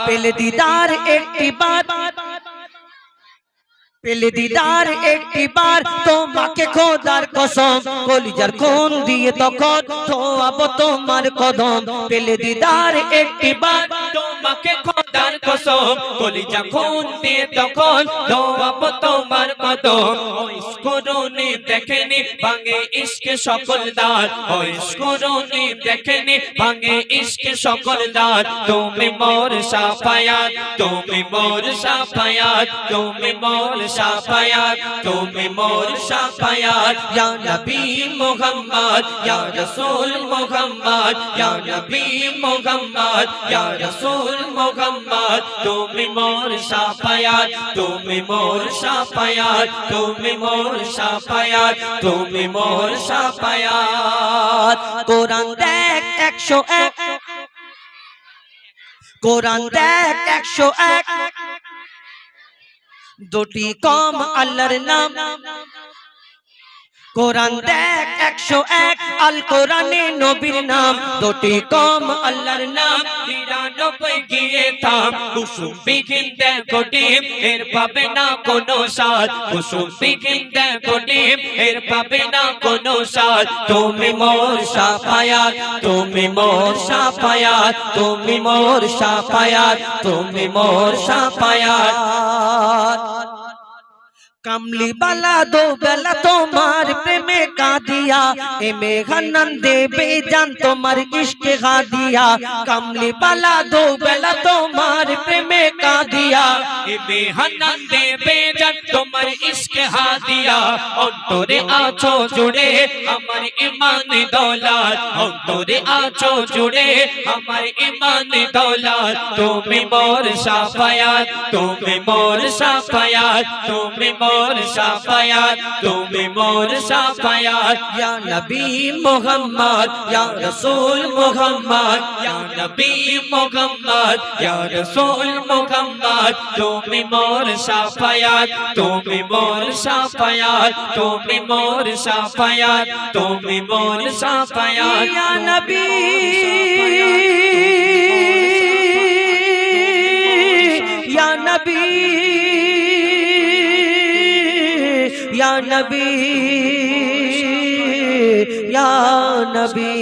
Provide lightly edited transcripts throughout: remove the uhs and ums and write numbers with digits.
পেলে দিদার একটি বার, পেলে দিদার একটি বার তোমাকে খোদার কসম কলিজার খুন দিয়ে তখন ধোয়াবো তোমার কদম। পেলে দিদার একটি বার তোমাকে খোদার কসম কলিজা খুন দিয়ে তখন ধোয়াবো তোমার কদম। ইশকুরুনি দেখেনি ভাঙে ইশকে সকল দ্বার, ইশকুরুনি দেখেনি ভাঙে ইশকে সকল দ্বার। তুমি মোর শাফায়াত, তুমি মোর শাফায়াত, তুমি মোর শাফায়াত, তুমি মোর শাফায়াত। ইয়া নবী মুহাম্মদ, ইয়া রাসূল মুহাম্মদ, ইয়া নবী মুহাম্মদ, ইয়া রাসূল মুহাম্মদ। তুমি মোর শাফায়াত, তুমি মোর শাফায়াত, তুমি মোর শাফায়াত, তুমি মোর শাফায়াত। কোরআন দেখ 101, কোরআন দেখ 101, দুটি কম আল্লাহর নাম। কোরআন দেখ 101, আল কোরআনে নবীর নাম, দুটি কম আল্লাহর নাম। 99 গিয়ে থাম, কুসুম বিঘিন দেখো ডিম, এর পাবে না কোনো স্বাদ। কুসুম বিঘিন দেখো ডিম, এর পাবে না কোনো স্বাদ। তুমি মোর শাফায়াত, তুমি মোর শাফায়াত, তুমি মোর শাফায়াত, তুমি মোর শাফায়াত। কামলি বালা দো বেলা তোমার প্রেমে কাঁদিয়া, এ মেঘানন দেবে জান তোমার ইশকে গাদিয়া। কামলি বালা দো বেলা তোমার প্রেমে কাঁদিয়া, এ মেঘানন দেবে জান তোমার ইশকে হাদিয়া। অন্তরে আছো জুড়ে আমার ঈমান দৌলত, অন্তরে আছো জুড়ে আমার ঈমান দৌলত। তুমি মোর শাফায়াত, তুমি মোর শাফায়াত, তুমি মোর শাফায়াত, তুমি মোর শাফায়াত। ইয়া নবী মুহাম্মদ, ইয়া রাসূল মুহাম্মদ, ইয়া নবী মুহাম্মদ, ইয়া রাসূল মুহাম্মদ। তুমি মোর শাফায়াত, তুমি মোর শাফায়াত, তুমি মোর শাফায়াত, তুমি মোর শাফায়াত। ইয়া নবী, ইয়া নবী, ইয়া নবী, ইয়া নবী।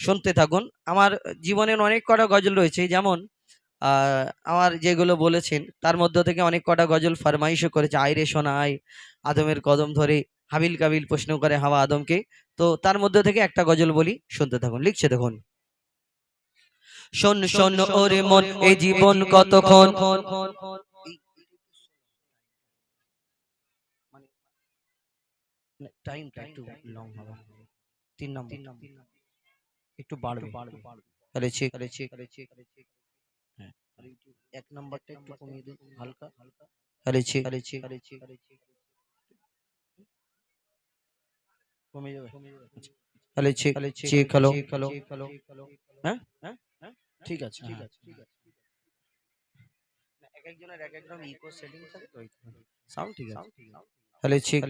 শুনতে থাকুন। আমার জীবনের অনেক কটা গজল রয়েছে, যেমন আমার যেগুলো বলেছেন তার মধ্য থেকে অনেক কটা গজল ফরমাইশও করেছে। আইরে শোনায়, আদমের কদম ধরে, হাবিল কাবিল প্রশ্ন করে হাওয়া আদমকে। তো তার মধ্য থেকে একটা গজল বলি, শুনতে থাকুন। লিখছে দেখুন। শোন শোন ওরে মন, এই জীবন কতক্ষণ, টাইমটা একটু লং হবে, 3 নম্বর একটু বাড়বে। তাহলে চেক, হ্যাঁ 1 নম্বরটা একটু কমিয়ে দিন হালকা। তাহলে চেক, কমে যাবে। তাহলে চেক, হ্যালো, হ্যাঁ ঠিক আছে, ঠিক আছে। এক একজনের এক এক রকম ইকো সেটিং থাকে তো, সাউন্ড ঠিক আছে। তাহলে চেক,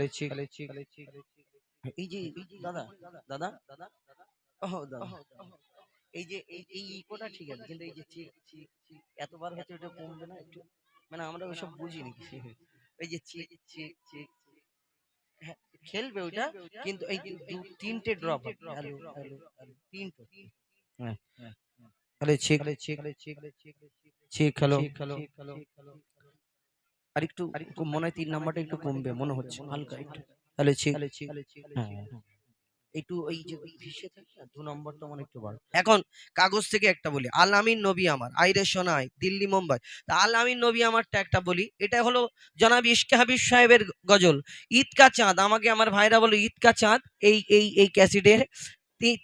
এই যে দাদা দাদা দাদা, ও দাদা, এই যে এই ইকোটা ঠিক আছে, কিন্তু এই যে এতবার হচ্ছে ওটা কমবে না একটু? মানে আমরা ওইসব বুঝি নাকি? এই যে হ্যাঁ, খেলবে ওইটা, কিন্তু এই যে 3টে ড্রপ হবে। হ্যালো হ্যালো হ্যালো, 3টে। হ্যাঁ, তাহলে চেক, হ্যালো, আর একটু মনে হয় 3 নাম্বারটা একটু কমবে মনে হচ্ছে হালকা একটু। তাহলে চেক, হ্যাঁ একটু ওই যে ভিসে থাকে না, 2 নম্বরটা মনে একটু বাড়বে। এখন কাগজ থেকে একটা বলি, আল আমিন নবী আমার, আইরে শোনায় দিল্লি মুম্বাই। তা আল আমিন নবী আমারটা একটা বলি, এটা হলো জনাব ইশকে হাবিব সাহেবের গজল, ঈদ কা চাঁদ। আমাকে আমার ভাইরা বলো ঈদ কা চাঁদ। এই ক্যাসিডের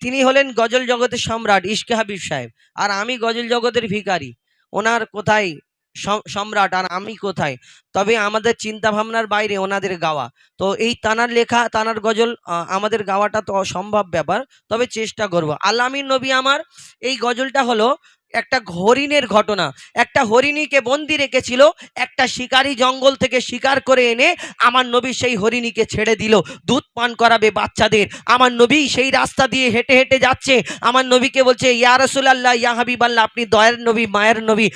তিনি হলেন গজল জগতের সম্রাট ইশকে হাবিব সাহেব, আর আমি গজল জগতের ভিখারি। ওনার কোথায় সম্রাট আর আমি কোথায়? তবে আমাদের চিন্তা ভাবনার বাইরে ওনাদের গাওয়া। তো এই তানার লেখা, তানার গজল আমাদের গাওয়াটা তো অসম্ভব ব্যাপার, তবে চেষ্টা করব। আল আমিন নবী আমার এই গজলটা হলো একটা হরিণের ঘটনা। একটা হরিণীকে বন্দি রেখেছিল, একটা শিকারী জঙ্গল থেকে শিকার করে এনে আমার নবী সেই হরিণীকে ছেড়ে দিল, দুধ পান করাবে বাচ্চাদের। আমার নবী সেই রাস্তা দিয়ে হেঁটে হেঁটে যাচ্ছে, আমার নবীকে বলছে, ইয়া রাসূলুল্লাহ, ইয়া হাবিবাল্লাহ, আপনি দয়ার নবী, মায়ের নবী,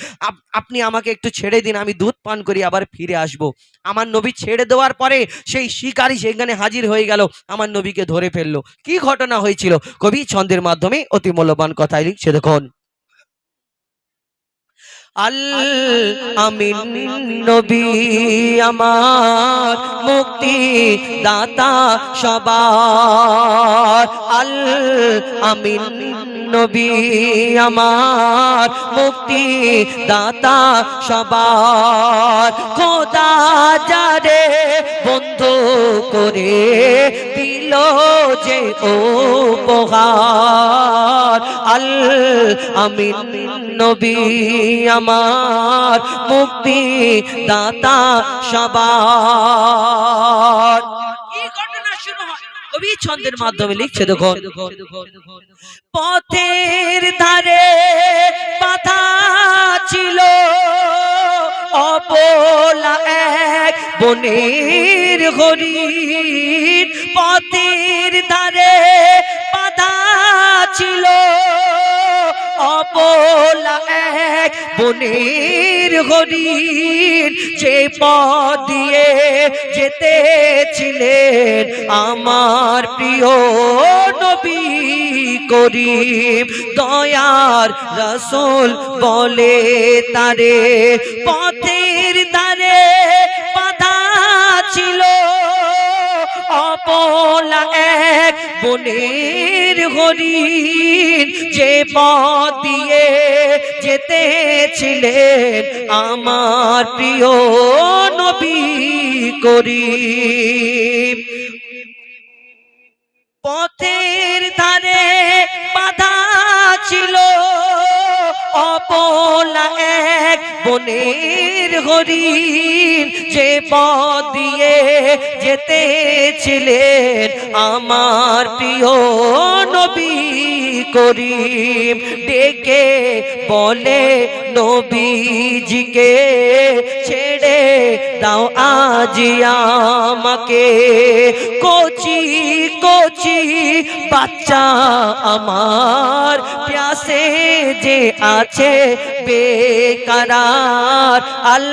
আপনি আমাকে একটু ছেড়ে দিন, আমি দুধ পান করি আবার ফিরে আসব। আমার নবী ছেড়ে দেওয়ার পরে সেই শিকারী সেখানে হাজির হয়ে গেল, আমার নবীকে ধরে ফেললো। কি ঘটনা হয়েছিল কবি ছন্দের মাধ্যমে অতি মূল্যবান কথাই লিখছে, দেখুন। আল আমিন নবী আমার মুক্তি দাতা সবার, আল আমিন নবী আমার মুক্তি দাতা সবার, খোদা যারে বন্ধু করে দিল যে উপহার, আল আমিন নবী আমার মুক্তি দাতা সবার। কি ঘটনা শুরু হয় কবি ছন্দের মাধ্যমে লিখছে, দেখুন। পথের ধারে বাধা ছিল অবলা এক বনের হরিণ, পথের ধারে বাধা ছিল অবলা এক বনের হরিণ, যে পথ দিয়ে যেতেছিলেন আমার প্রিয় নবী করিম, দয়ার রাসূল বলে তারে, পথের ধারে বাধা ছিল অবলা এক বনের হরিণ, যে পথ দিয়ে যেতেছিলেন আমার প্রিয় নবী করিম, পথের ধারে বাধা ছিল অবলা এক বনের হরিণ, যে পথ দিয়ে যেতেছিলেন আমার প্রিয় নবী করিম, ডেকে বলে নবীজিকে ছেড়ে দাও আজি আমাকে, কচি কচি বাচ্চা আমার প্যাসে যে আছে বেকারার, আল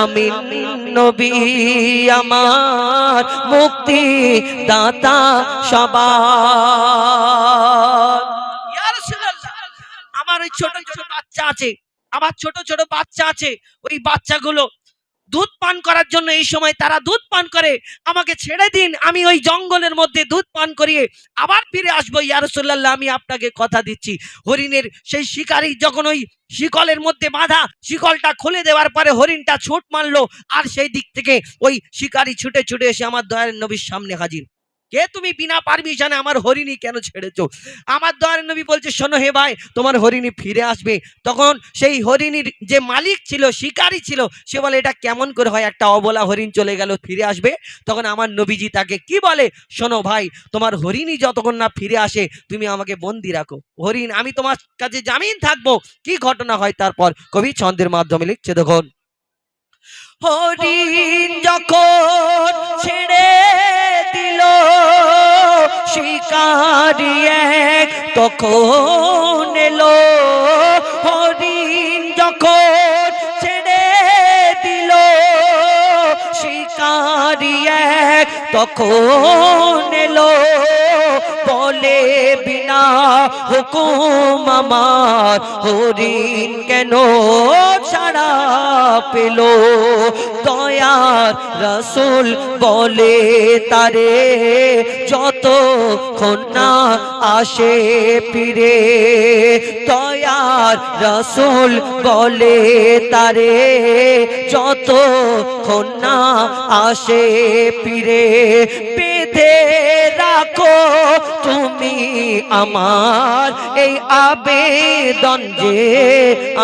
আমিন নবী আমার মুক্তি দাতা সবার। ইয়া রাসূলুল্লাহ, আমার ওই ছোট ছোট বাচ্চা আছে, আমার ছোট ছোট বাচ্চা আছে, ওই বাচ্চাগুলো দুধ পান করার জন্য এই সময় তারা দুধ পান করে, আমাকে ছেড়ে দিন, আমি ওই জঙ্গলের মধ্যে দুধ পান করিয়ে আবার ফিরে আসবো। ইয়া রাসূলুল্লাহ, আমি আপনাকে কথা দিচ্ছি। হরিণের সেই শিকারী যখন ওই শিকলের মধ্যে বাঁধা, শিকলটা খুলে দেওয়ার পরে হরিণটা ছুট মারলো, আর সেই দিক থেকে ওই শিকারী ছুটে ছুটে এসে আমার দয়ার নবীর সামনে হাজির। কে তুমি, বিনা পারমিশনে আমার হরিণী কেন ছেড়েছো? আমার দয়ার নবী বলছে, শোনো হে ভাই, তোমার হরিণী ফিরে আসবে। তখন সেই হরিণীর যে মালিক ছিল, শিকারী ছিল, সে বলে, এটা কেমন করে হয়, একটা অবলা হরিণ চলে গেল ফিরে আসবে? তখন আমার নবীজি তাকে কি বলে, শোনো ভাই, তোমার হরিণী যতক্ষণ না ফিরে আসে তুমি আমাকে বন্দি রাখো, হরিণ আমি তোমার কাছে জামিন থাকবো। কি ঘটনা হয় তারপর কবি ছন্দের মাধ্যমে লিখছে, দেখুন। হরিণ যখন ছেড়ে দিল শিকারি এক তখন এলো, হরিণ যখন ছেড়ে দিল শিকারি এক তখন এলো, বলে বিনা হুকুম আমার হরিণ কেন ছাড়া পেল, দয়ার রাসূল বলে তারে যতক্ষণ না আসে ফিরে, দয়ার রাসূল বলে তারে যতক্ষণ না আসে ফিরে, বেঁধে রাখো তুমি আমার এই আবেদন যে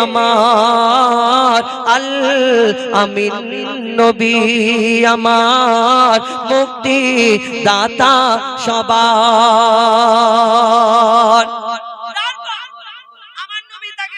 আমার, আল আমিন নবী আমার মুক্তি দাতা সবার। আমার নবী তাকে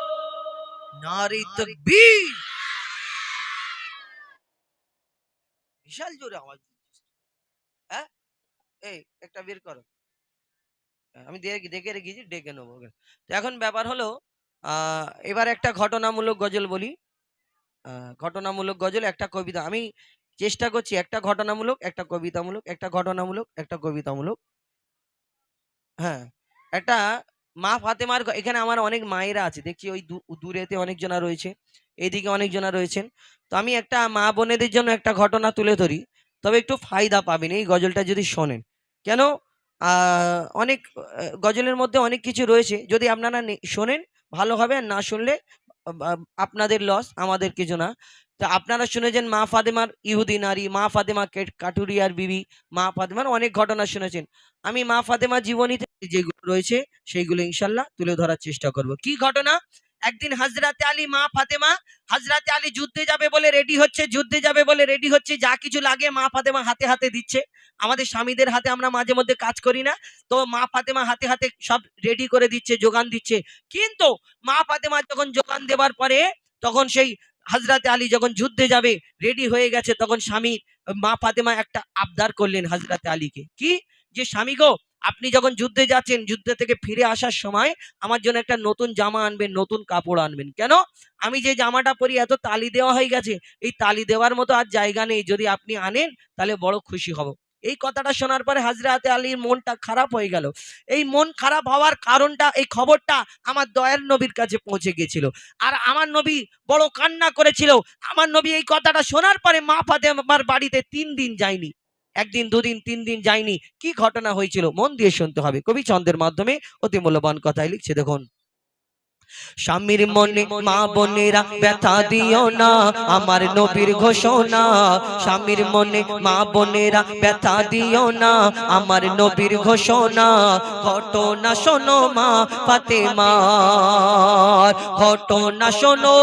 নারী তাকবীর। বিশাল জোরে আওয়াজ দিচ্ছিস। হ্যাঁ, এই একটা বের করো। আমি দেখে রেখেছি, ডেকে নেবো ওকে। তো এখন ব্যাপার হলো, এবার একটা ঘটনামূলক গজল বলি। ঘটনামূলক গজল, একটা কবিতা। আমি চেষ্টা করছি একটা ঘটনামূলক, একটা কবিতামূলক, একটা ঘটনামূলক, একটা কবিতামূলক। হ্যাঁ, একটা মা ফাতেমার এখানে আমার অনেক মায়েরা আছে দেখছি, ওই দূরেতে অনেকজনা রয়েছে, এইদিকে অনেকজনা রয়েছেন। তো আমি একটা মা বোনেদের জন্য একটা ঘটনা তুলে ধরি, তবে একটু ফায়দা পাবেন এই গজলটা যদি শোনেন। কেন? অনেক গজলের মধ্যে অনেক কিছু রয়েছে, যদি আপনারা শোনেন ভালো হবে, আর না শুনলে আপনাদের লস, আমাদের কিছু না। তা আপনারা শুনেছেন মা ফাতেমার ইহুদি নারী, মা ফাতেমা কাটুরিয়ার বিবি, মা ফাতেমার অনেক ঘটনা শুনেছেন। আমি মা ফাতেমার জীবনীতে যেগুলো রয়েছে সেইগুলো ইনশাল্লাহ তুলে ধরার চেষ্টা করব। কি ঘটনা? একদিন হাজরাতে আলী, মা ফাতেমা, হাজরাতে আলী যুদ্ধে যাবে বলে রেডি হচ্ছে, যুদ্ধে যাবে বলে রেডি হচ্ছে, যা কিছু লাগে মা ফাতেমা হাতে হাতে দিচ্ছে। আমাদের স্বামীদের হাতে আমরা মাঝে মধ্যে কাজ করি না, তো মা ফাতেমা হাতে হাতে সব রেডি করে দিচ্ছে, যোগান দিচ্ছে। কিন্তু মা ফাতেমা যখন যোগান দেবার পরে, তখন সেই হাজরাতে আলী যখন যুদ্ধে যাবে রেডি হয়ে গেছে, তখন স্বামী মা ফাতেমা একটা আবদার করলেন হাজরাতে আলীকে। কি? যে স্বামী গো, আপনি যখন যুদ্ধে যাচ্ছেন, যুদ্ধ থেকে ফিরে আসার সময় আমার জন্য একটা নতুন জামা আনবেন, নতুন কাপড় আনবেন। কেন? আমি যে জামাটা পরি এত তালি দেওয়া হয়ে গেছে, এই তালি দেওয়ার মতো আর জায়গা নেই, যদি আপনি আনেন তাহলে বড় খুশি হব। এই কথাটা শোনার পরে হাজরাতে আলীর মনটা খারাপ হয়ে গেল। এই মন খারাপ হওয়ার কারণটা, এই খবরটা আমার দয়ার নবীর কাছে পৌঁছে গেছিল, আর আমার নবী বড় কান্না করেছিল। আমার নবী এই কথাটা শোনার পরে মা ফাতেমার বাড়িতে 3 দিন যায়নি। একদিন, দুদিন, 3 দিন যায়নি। কি ঘটনা হয়েছিল মন দিয়ে শুনতে হবে, কবি ছন্দের মাধ্যমে অতি মূল্যবান কথাই লিখছে, দেখুন। স্বামীর মনে মা বোনেরা ব্যথা দিও না, আমার নবীর ঘোষণা। স্বামীর মনে মা বোনেরা ব্যথা দিও না, আমার নবীর ঘোষণা। ঘটনা শোনো মা ফাতেমার, ঘটনা শোনো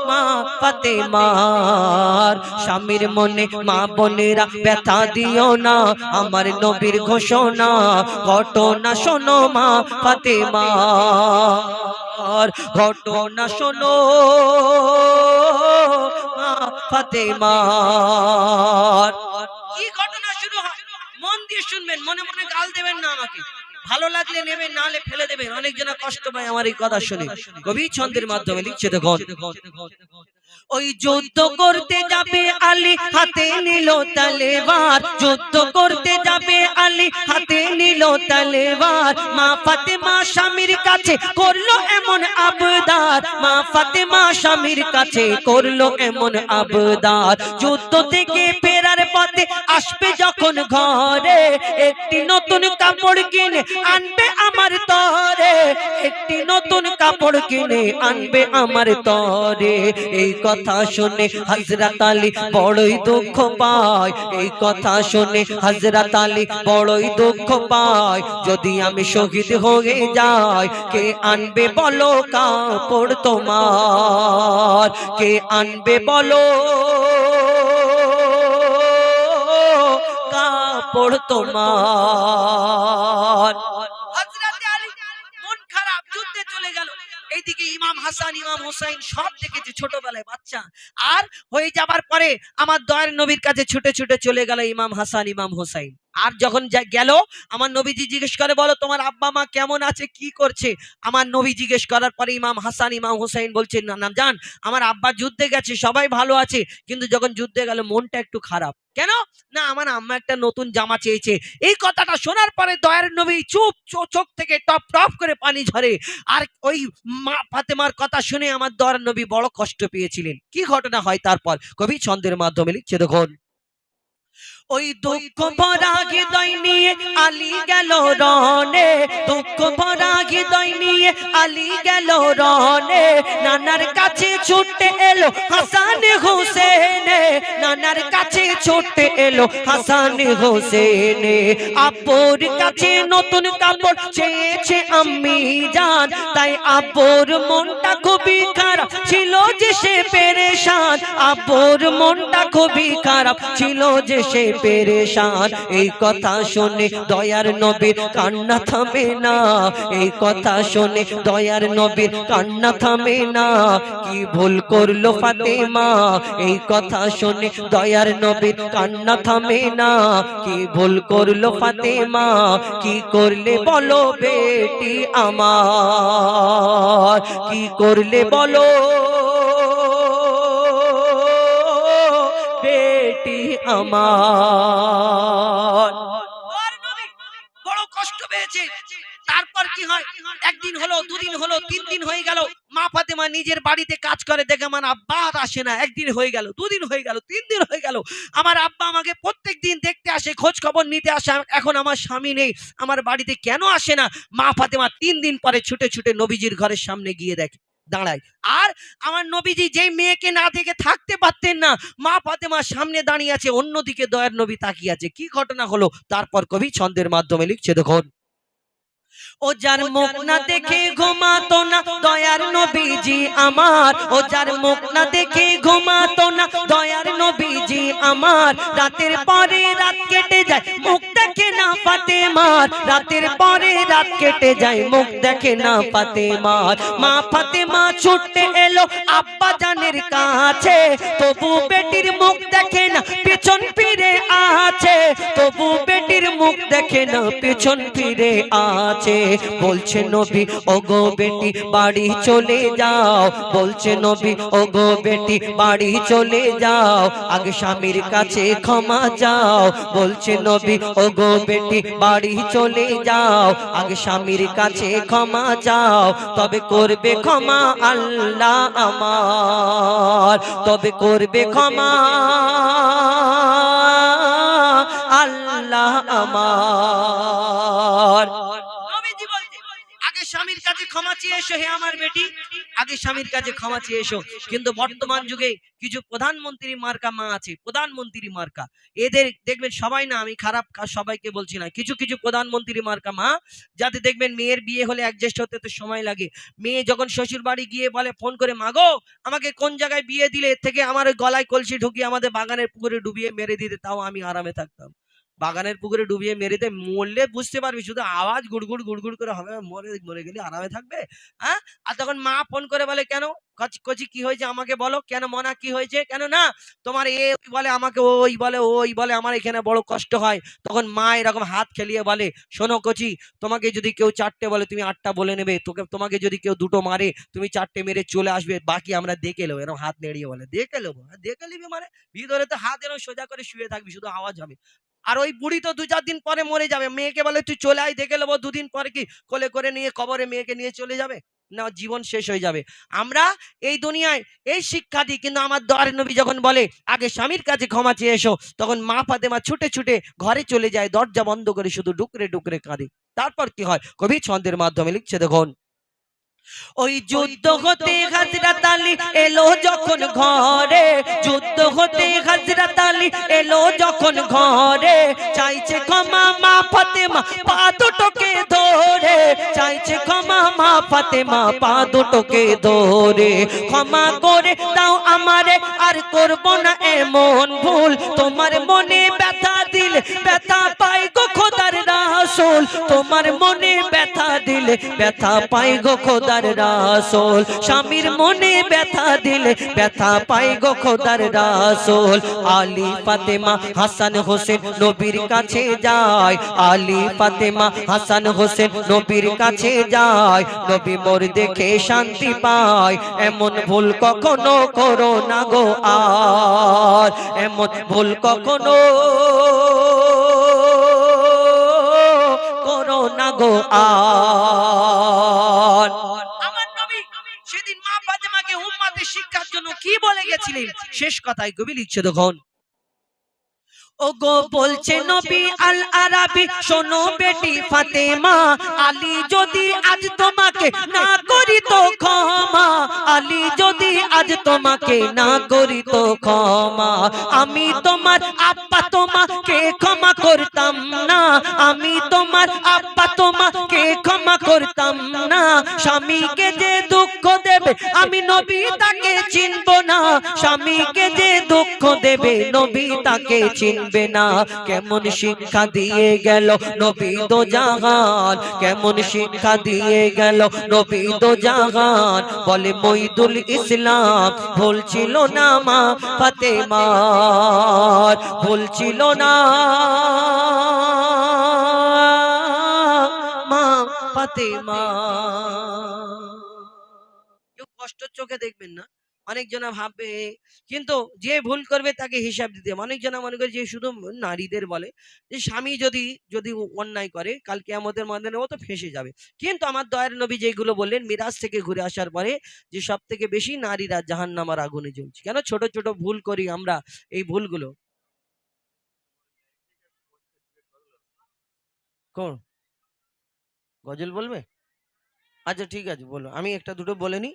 মা ফাতেমার। স্বামীর মনে মা বোনেরা ব্যথা দিও না, আমার নবীর ঘোষণা। ঘটনা শোনো মা ফাতেমার, ঘটনা শোনো মা ফাতেমার। কি ঘটনা শুরু হয়? মন দিয়ে শুনবেন, মনে মনে গাল দেবেন না আমাকে। ভালো লাগলে নেবেন, নালে ফেলে দেবেন। অনেকজনা কষ্ট পায় আমার এই কথা শুনে। কবি ছন্দের মাধ্যমে লিখছে, দেখুন। ওই যুদ্ধ করতে যাবে আলী, হাতে নিল তলোয়ার। যুদ্ধ করতে যাবে আলী, হাতে নিল তলোয়ার। মা ফাতেমা স্বামীর কাছে করলো এমন আবদার, মা ফাতেমা স্বামীর কাছে করলো এমন আবদার। যুদ্ধ থেকে ফেরার পথে আসবে যখন ঘরে, একটি নতুন কাপড় কিনে আনবে আমার তরে, একটি নতুন কাপড় কিনে আনবে আমার তরে। এই কথা শুনে হযরত আলী বড়ই দুঃখ পায়, এই কথা শুনে হযরত আলী বড়ই দুঃখ পায়। যদি আমি শহীদ হয়ে যাই, কে আনবে বলো কাপড় তোমার, কে আনবে বলো কাপড় তোমার। হযরত আলী মন খারাপ, যুদ্ধে চলে গেল। এইদিকে ইমাম হাসান, ইমাম হুসাইন সব দেখেছে ছোটবেলায় বাচ্চা, আর হয়ে যাবার পরে আমার দয়ার নবীর কাছে ছুটে ছুটে চলে গেল ইমাম হাসান, ইমাম হুসাইন। আর যখন গেল, আমার নবীজি জিজ্ঞেস করে, বলো তোমার আব্বা মা কেমন আছে, কি করছে? আমার নবী জিজ্ঞেস করার পরে ইমাম হাসান, ইমাম হুসাইন বলছে, না না জান, আমার আব্বা যুদ্ধে গেছে, সবাই ভালো আছে, কিন্তু যখন যুদ্ধে গেল মনটা একটু খারাপ। কেন? না, আমার আম্মা একটা নতুন জামা চেয়েছে। এই কথাটা শোনার পরে দয়ার নবী চুপ, চোখ থেকে টপ টপ করে পানি ঝরে। আর ওই মা ফাতেমার কথা শুনে আমার দয়ার নবী বড় কষ্ট পেয়েছিলেন। কি ঘটনা হয় তারপর, কবি ছন্দের মাধ্যমে লিখছে, দেখুন। ওই দুঃখ ভরা হৃদয় নিয়ে আলী গেল রনে, দুঃখ ভরা হৃদয় নিয়ে আলী গেল রনে। নানার কাছে ছুটে এলো হাসান হোসেন, নানার কাছে ছুটে এলো হাসান হোসেন। আব্বুর কাছে নতুন কাপড় চেয়েছে আম্মি জান, তাই আব্বুর মনটা খুবই খারাপ ছিল যে সে পেরেশান, আব্বুর মনটা খুবই খারাপ ছিল যে সে পেরেশান। এই কথা শুনে দয়ার নবীর কান্না থামে না, এই কথা শুনে দয়ার নবীর কান্না থামে না। কি ভুল করলো ফাতেমা, এই কথা শুনে দয়ার নবীর কান্না থামে না। কি ভুল করলো ফাতেমা, কি করলে বলো বেটি আমার, কি করলে বলো বেটি আমার। বড় কষ্ট পেয়েছে। তারপর কি হয়, একদিন হলো, দুদিন হলো, 3 দিন হয়ে গেল। মা ফাতেমা নিজের বাড়িতে কাজ করে, দেখে আমার আব্বা আর আসে না। একদিন হয়ে গেল, 2 দিন হয়ে গেল, 3 দিন হয়ে গেল। আমার আব্বা আমাকে প্রত্যেকদিন দেখতে আসে, খোঁজ খবর নিতে আসে। এখন আমার স্বামী নেই, আমার বাড়িতে কেন আসে না? মা ফাতেমা 3 দিন পরে ছুটে ছুটে নবীজির ঘরের সামনে গিয়ে দেখে, দাঁড়ায়। আর আমার নবীজি যেই মেয়েকে না দেখে থাকতে পারতেন না, মা ফাতেমা সামনে দাঁড়িয়ে আছে, অন্যদিকে দয়ার নবী তাকিয়ে আছে। কি ঘটনা হলো তারপর কবি ছন্দের মাধ্যমে লিখছে, দেখুন। ও যার মুখ না দেখে ঘুমাতো না দয়ার নবীজি আমার, ও যার মুখ না দেখে ঘুমাতো না দয়ার নবীজি আমার। রাতের পরে রাত কেটে যায়, মুখ দেখে না ফাতেমার। রাতের পরে রাত কেটে যায়, মুখ দেখে না ফাতেমার। মা ফাতেমা ছুটে এলো আব্বা জানের কাছে, তবু বেটির মুখ দেখে না, পেছন ফিরে আছে। তবু বেটির মুখ দেখে না, পেছন ফিরে আছে। বলছে নবী ওগো বেটি বাড়ি চলে যাও, বলছে নবী ওগো বেটি বাড়ি চলে যাও। আগে স্বামীর কাছে ক্ষমা চাও, বলছে নবী ওগো বেটি বাড়ি চলে যাও। আগে স্বামীর কাছে ক্ষমা চাও, তবে করবে ক্ষমা আল্লাহ আমার, তবে করবে ক্ষমা আল্লাহ আমার। আগে স্বামীর কাছে ক্ষমা চেয়ে এসো হে আমার বেটি, আগে স্বামীর কাছে ক্ষমা চেয়ে এসো। কিন্তু বর্তমান যুগে কিছু প্রধানমন্ত্রী মার্কা মা আছে, প্রধানমন্ত্রী মার্কা, এদের দেখবেন সবাই না, আমি খারাপ সবাইকে বলছি না, কিছু কিছু প্রধানমন্ত্রী মার্কা মা, যাতে দেখবেন মেয়ের বিয়ে হলে অ্যাডজাস্ট হতে তো সময় লাগে। মেয়ে যখন শ্বশুর বাড়ি গিয়ে বলে ফোন করে, মাগো আমাকে কোন জায়গায় বিয়ে দিলে, এর থেকে আমার ওই গলায় কলসি ঢুকিয়ে আমাদের বাগানের পুকুরে ডুবিয়ে মেরে দিতে, তাও আমি আরামে থাকতাম। বাগানের পুকুরে ডুবিয়ে মেরে দে, মরলে বুঝতে পারবি, শুধু আওয়াজ গুড়গুড় গুড়গুড় করে হবে, মরে মরে গেলে আরামে থাকবে। হ্যাঁ, আর তখন মা ফোন করে বলে, কেন কচি কি হয়েছে আমাকে বলো, কেন মনা কি হয়েছে, কেন না তোমার এ বলে আমাকে ওই বলে, ওই বলে আমার এখানে বড় কষ্ট হয়। তখন মা এরকম হাত খেলিয়ে বলে, শোনো কচি, তোমাকে যদি কেউ 4টে বলে তুমি 8টা বলে নেবে, তোমাকে যদি কেউ 2টো মারে তুমি 4টে মেরে চলে আসবে, বাকি আমরা দেখে নেবো। এরকম হাত নেড়িয়ে বলে, দেখে নেবো। দেখে নিবি মানে ভিতরে তো হাত এরকম সোজা করে শুয়ে থাকবি, শুধু আওয়াজ হবে। আর ওই বুড়ি তো 2-4 দিন পরে মরে যাবে, মেয়েকে বলে তুই চলে আয় দেখে নেবো, 2 দিন পরে কি কোলে করে নিয়ে কবরে মেয়েকে নিয়ে চলে যাবে না, জীবন শেষ হয়ে যাবে। আমরা এই দুনিয়ায় এই শিক্ষা দিই, কিন্তু আমার দয়ার নবী যখন বলে আগে স্বামীর কাছে ক্ষমা চেয়ে এসো, তখন মা ফাতেমা ছুটে ছুটে ঘরে চলে যায়, দরজা বন্ধ করে শুধু ডুকরে ডুকরে কাঁদে। তারপর কি হয় কবি ছন্দের মাধ্যমে লিখছে, দেখুন। ওই যুদ্ধ হতে হযরত আলী এলো যখন ঘরে, যুদ্ধ হতে হযরত আলী এলো যখন ঘরে। চাইছে ক্ষমা মা ফাতেমা পা দুটোকে ধরে, চাইছে ক্ষমা মা ফাতেমা পা দুটোকে ধরে। ক্ষমা করে দাও আমারে, আর করব না এমন ভুল। তোমার মনে ব্যথা দিলে ব্যথা পাই গো খোদার রাসূল, তোমার মনে ব্যথা দিলে ব্যথা পাই গো খোদার রাসূল। স্বামীর মনে ব্যথা দিলে ব্যথা পাই গো খোদার রাসূল। আলী ফাতেমা হাসান হোসেন নবীর কাছে যায়, আলী ফাতেমা হাসান হোসেন নবীর কাছে যায়। নবী মোর দেখে শান্তি পায়, এমন ভুল কখনো করো না গো আর, এমন ভুল কখনো করো না গো আর। আমার নবী সেদিন মা ফাতেমাকে উম্মতের শিক্ষার জন্য কি বলে গেছিলেন, শেষ কথায় কবি লিখছে, দেখুন। ওগো বলছে নবী আল আরাবী, শোনো বেটি ফাতেমা, আলী যদি আজ তোমাকে না করি তো ক্ষমা, আলী যদি আজ তোমাকে না করি তো ক্ষমা, আমি তোমার আব্বা তোমাকে ক্ষমা করতাম না, আমি তোমার আব্বা তোমাকে ক্ষমা করতাম না, স্বামীকে যে দুঃখ দেবে আমি নবী তাকে চিনব না, স্বামীকে যে দুঃখ দেবে নবী তাকে চিনবে না। কেমন শিক্ষা দিয়ে গেল নবী দো জাহান, কেমন শিক্ষা দিয়ে গেল নবী দো জাহান। বলে মঈদুল ইসলাম ভুল ছিল না মা ফাতেমার, ভুল ছিল না মা ফাতেমা। কেউ কষ্ট চোখে দেখবেন না, অনেকজনা ভাববে, কিন্তু যে ভুল করবে তাকে হিসাব দিতে হবে। অনেকজনা মনে করে যে শুধু নারীদের বলে যে স্বামী যদি যদি অন্যায় করে কাল কিয়ামতের ময়দানে ও তো ফেঁসে যাবে। কিন্তু আমার দয়ার নবী যেগুলো বললেন মিরাজ থেকে ঘুরে আসার পরে, যে সব থেকে বেশি নারীরা জাহান্নামের আগুনে জ্বলছে। কেন? ছোট ছোট ভুল করি আমরা, এই ভুলগুলো কোন গজল বলবে? আচ্ছা ঠিক আছে বলো, আমি একটা দুটো বলে নি।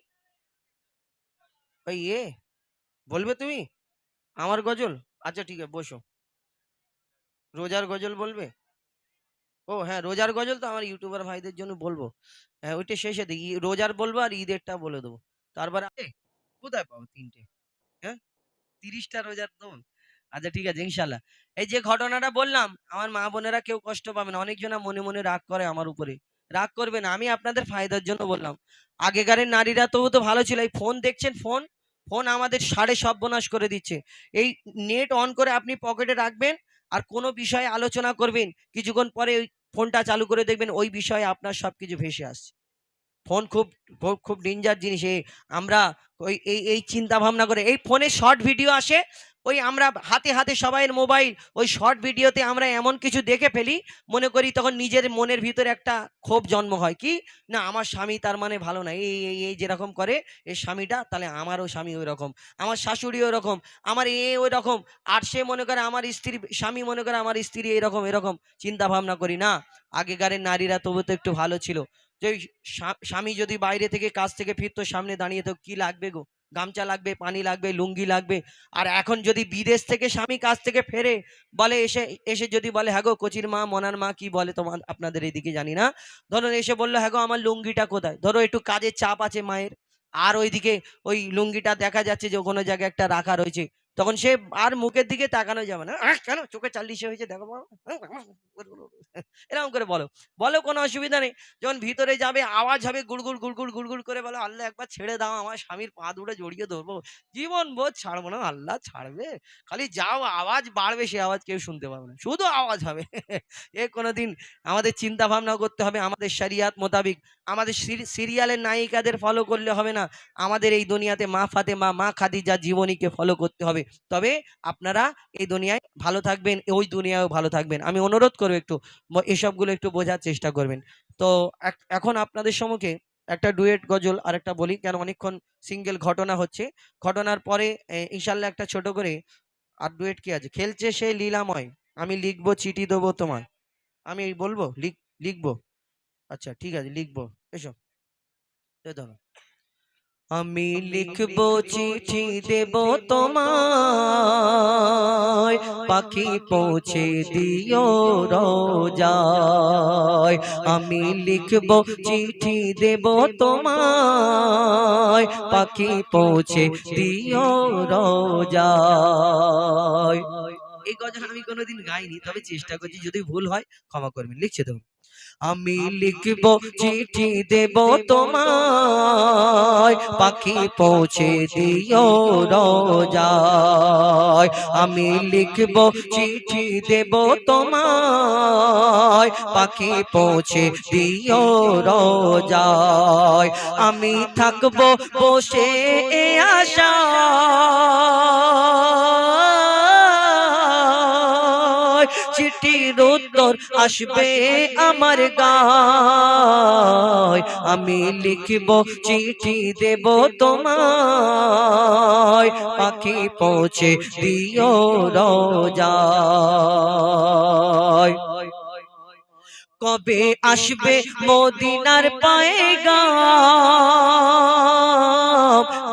ওই বলবে তুমি আমার গজল? আচ্ছা ঠিক আছে বসো। রোজার গজল বলবে? ও হ্যাঁ, রোজার গজল তো আমার ইউটিউবার ভাইদের জন্য বলবো। হ্যাঁ ওইটা শেষে দিই, রোজার বলবো আর ঈদেরটা বলে দেবো। তারপর কোথায় পাবো তিনটে? হ্যাঁ, 30টা রোজার তো। আচ্ছা ঠিক আছে ইনশাল্লাহ। এই যে ঘটনাটা বললাম, আমার মা বোনেরা কেউ কষ্ট পাবে না। অনেকজনা মনে মনে রাগ করে আমার উপরে, রাগ করবে না, আমি আপনাদের ফায়দার জন্য বললাম। আগেকারের নারীরা তবু তো ভালো ছিল। এই ফোন দেখছেন, ফোন ফোন আমাদের সাড়ে সর্বনাশ করে দিচ্ছে। এই নেট অন করে আপনি পকেটে রাখবেন আর কোনো বিষয়ে আলোচনা করবেন, কিছুক্ষণ পরে ওই ফোনটা চালু করে দেখবেন ওই বিষয়ে আপনার সবকিছু ভেসে আসছে। ফোন খুব খুব খুব ডেঞ্জার জিনিস। আমরা ওই এই চিন্তা ভাবনা করে এই ফোনে শর্ট ভিডিও আসে, ওই আমরা হাতে হাতে সবাইয়ের মোবাইল, ওই শর্ট ভিডিওতে আমরা এমন কিছু দেখে ফেলি, মনে করি তখন নিজের মনের ভিতরে একটা ক্ষোভ জন্ম হয়, কি না আমার স্বামী তার মানে ভালো না, এই এই এই যেরকম করে এই স্বামীটা, তাহলে আমারও স্বামী ওই রকম, আমার শাশুড়ি ওই রকম, আমার ওই রকম। আর সে মনে করে আমার স্ত্রী, স্বামী মনে করে আমার স্ত্রী এরকম এরকম চিন্তা ভাবনা করি না। আগেকারের নারীরা তবু তো একটু ভালো ছিল। যে ওই স্বামী যদি বাইরে থেকে কাজ থেকে ফিরতো, সামনে দাঁড়িয়ে তো কি লাগবে গো, গামছা লাগবে, পানি লাগবে, লুঙ্গি লাগবে। আর এখন যদি বিদেশ থেকে স্বামী কাজ থেকে ফেরে, বলে এসে এসে যদি বলে হ্যাঁ গো কচির মা মনার মা কি বলে তোমার আপনাদের এইদিকে জানি না, ধরুন এসে বললো হ্যাঁ গো আমার লুঙ্গিটা কোথায়, ধরো একটু কাজের চাপ আছে মায়ের, আর ওইদিকে ওই লুঙ্গিটা দেখা যাচ্ছে যে কোনো জায়গায় একটা রাখা রয়েছে, তখন সে আর মুখের দিকে তাকানো যাবে না। কেন চোখে চাল্লিশে হয়েছে দেখো বাবা?" এরকম করে বলো, বলো কোনো অসুবিধা নেই। যখন ভিতরে যাবে আওয়াজ হবে গুড়গুড় গুড়গুড় গুড়গুড় করে, বলো আল্লাহ একবার ছেড়ে দাও, আমার স্বামীর পা দুটো জড়িয়ে ধরবো, জীবন বোধ ছাড়বো না, আল্লাহ ছাড়বে, খালি যাও আওয়াজ বাড়বে, সে আওয়াজ কেউ শুনতে পাবে না, শুধু আওয়াজ হবে। এ কোনোদিন আমাদের চিন্তা ভাবনা করতে হবে, আমাদের শরিয়াত মোতাবিক, আমাদের সিরিয়ালের নায়িকাদের ফলো করলে হবে না, আমাদের এই দুনিয়াতে মা ফাতেমা মা খাদিজার জীবনীকে ফলো করতে হবে। তবে আপনারা এই দুনিয়ায় ভালো থাকবেন, ওই দুনিয়ায়ও ভালো থাকবেন। আমি অনুরোধ করবো একটু এসবগুলো একটু বোঝার চেষ্টা করবেন। তো এখন আপনাদের সম্মুখে একটা ডুয়েট গজল আর একটা বলি, কেন অনেকক্ষণ সিঙ্গেল ঘটনা হচ্ছে, ঘটনার পরে ইনশাল্লাহ একটা ছোট করে আর ডুয়েট কি আছে, খেলছে সেই লীলাময়, আমি লিখবো চিঠি দেবো তোমায়, আমি বলবো লিখবো। আচ্ছা ঠিক আছে লিখবো, এসো ধরো। আমি লিখবো চিঠি দেব তোমায়, পাখি পৌঁছে দিও রোজায়। আমি লিখবো চিঠি দেব তোমায়, পাখি পৌঁছে দিও রোজায়। এই গজল আমি কোনোদিন গাইনি, তবে চেষ্টা করছি, যদি ভুল হয় ক্ষমা করবেন। লিখছে তো, আমি লিখব চিঠি দেব তোমায়, পাখি পৌঁছে দিও রোজায়। আমি লিখব চিঠি দেব তোমায়, পাখি পৌঁছে দিও রোজায়। আমি থাকব বসে আশা, চিঠির উত্তর আসবে আমার গায়। আমি লিখব চিঠি দেব তোমায়, পাখি পৌঁছে দিও রোজায়। কবে আসবে মদিনার পায়গাম,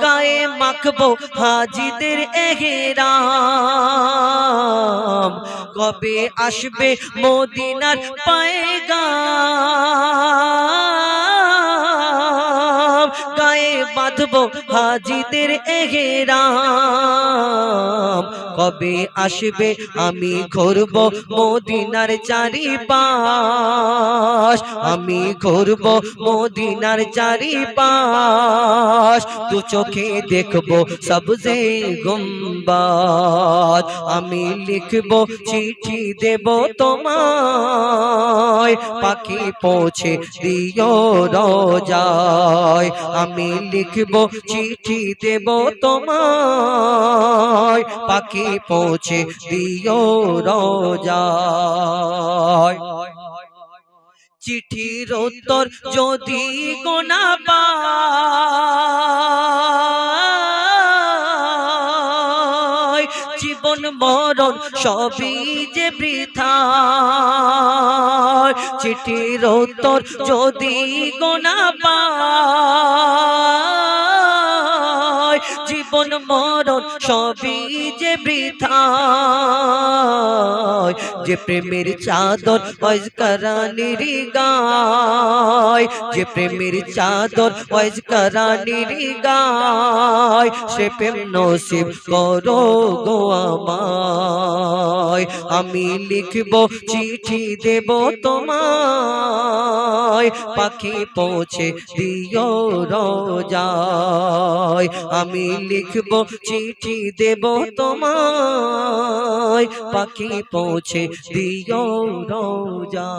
গায়ে মাখবো হাজিদের এহরাম। কবে আসবে মদিনার পায়গাম, গায়ে বাঁধবো হাজিদের এহেরাম। কবে আসবে আমি ঘুরবো মদিনার চারিপাশ, আমি ঘুরবো মদিনার চারিপাশ। দু চোখে দেখবো সবজে গুম্বাদ, আমি লিখবো চিঠি দেব তোমায়, পাখি পৌঁছে দিও রোজায়। আমি লিখবো চিঠি দেব তোমায়, পাখি পৌঁছে দিও রোজায়। চিঠির উত্তর যদি গোনা পাই, জীবন মরণ সবই যে বৃথা। চিঠির উত্তর যদি গোনা পাই, জীবন মরণ সবই যে বৃথা। যে প্রেমের চাদর ওয়াজ করানির গায়, যে প্রেমের চাদর ওয়াজ করানির গায়, সে প্রেম নসিব করো গো আমায়। আমি লিখবো চিঠি দেব তোমায়, পাখি পৌঁছে দিও রোজায়। আমি লিখবো চিঠি দেব তোমায়, পাখি পৌঁছে দিও রোজায়।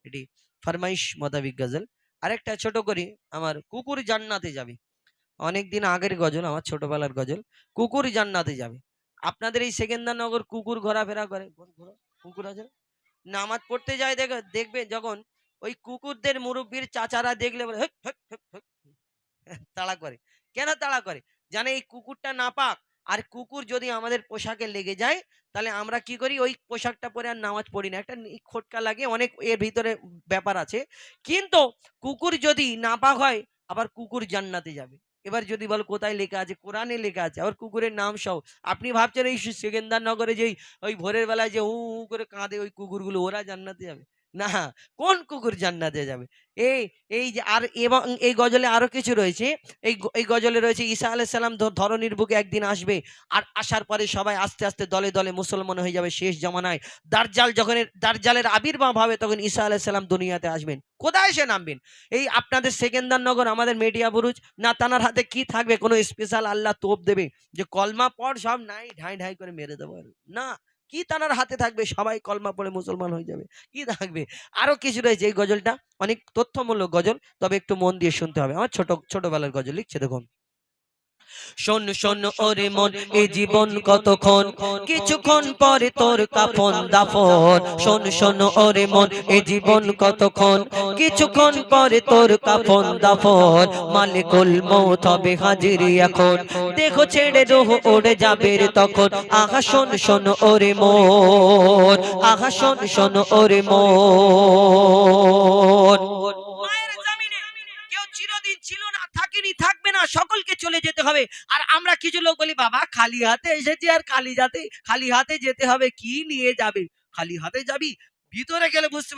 এটি ফরমাইশ মোতাবিক গজল। আরেকটা ছোট করি, আমার কুকুর জান্নাতে যাবে। অনেকদিন আগের গজল, আমার ছোটবেলার গজল। কুকুর জান্নাতে যাবে। আপনাদের এই সেকেন্দারনগর কুকুর ঘোরাফেরা করে, কুকুর আছে না? নামাজ পড়তে যায়, দেখবে যখন ওই কুকুরদের মুরব্বীর চাচারা দেখলে বলে হেক, হেক, হেক, হেক, তাড়া করে। কেন তাড়া করে? জানে এই কুকুরটা নাপাক, আর কুকুর যদি আমাদের পোশাকে লেগে যায় তাহলে আমরা কি করি, ওই পোশাকটা পরে আর নামাজ পড়ি না। একটা খোটকা লাগে, অনেক এর ভিতরে ব্যাপার আছে। কিন্তু কুকুর যদি নাপাক হয়, আবার কুকুর জান্নাতে যাবে। এবার যদি বলো কোথায় লেখা আছে, কোরআনে লেখা আছে, আবার কুকুরের নাম সহ। আপনি ভাবছেন এই সেকেন্দারনগরে যে ওই ভোরের বেলায় যে হু হু করে কাঁদে ওই কুকুরগুলো, ওরা জান্নাতে যাবে? না, কোন কুকুর জান্নাতে যাবে? এই এই যে আর এবং এই গজলে আরো কিছু রয়েছে। এই গজলে রয়েছে ঈসা আলাইহিস সালাম ধরনীর বুকে একদিন আসবে, আর আসার পরে সবাই আস্তে আস্তে দলে দলে মুসলমান হয়ে যাবে শেষ জামানায়। দাজ্জালের আবির্ভাব হবে, তখন ঈসা আলাইহিস সালাম দুনিয়াতে আসবেন। কোথায় এসে নামবেন? এই আপনাদের সেকেন্দারনগর আমাদের মেডিয়া বুরুজ না, তানার হাতে কি থাকবে? কোনো স্পেশাল আল্লাহ তোপ দেবে যে কলমা পড় সব নাই ঢাই ঢাই করে মেরে দেবো? না, কি তানার হাতে থাকবে? সবাই কলমা পড়ে মুসলমান হয়ে যাবে। কি থাকবে? আরো কিছু রয়েছে। এই গজলটা অনেক তথ্যমূলক গজল, তবে একটু মন দিয়ে শুনতে হবে। আমার ছোটবেলার গজল লিখছে, দেখুন। শোন শোন ওরে মন, এ জীবন কতক্ষণ, কিছুক্ষণ পরে তোর কাফন দাফন। শোন শোন ওরে মন, এ জীবন কতক্ষণ, কিছুক্ষণ পরে তোর কাফন দাফন। মালিকুল মউত হবে হাজির এখন, দেখো ছেড়ে রূহ উড়ে যাবে রে তখন। আহা শোন শোন ওরে মন, আহা শোন শোন ওরে মন। মায়ের জমিনে কেউ চিরদিন ছিল না, থাকেনি, থাকবে না, সকলকে চলে যেতে হবে। আর আমরা কিছু লোক বলি বাবা খালি হাতে এসেছি, আর খালি হাতে যেতে হবে, কি নিয়ে যাবে? খালি হাতে যাবি? ভিতরে গেলে বুঝতে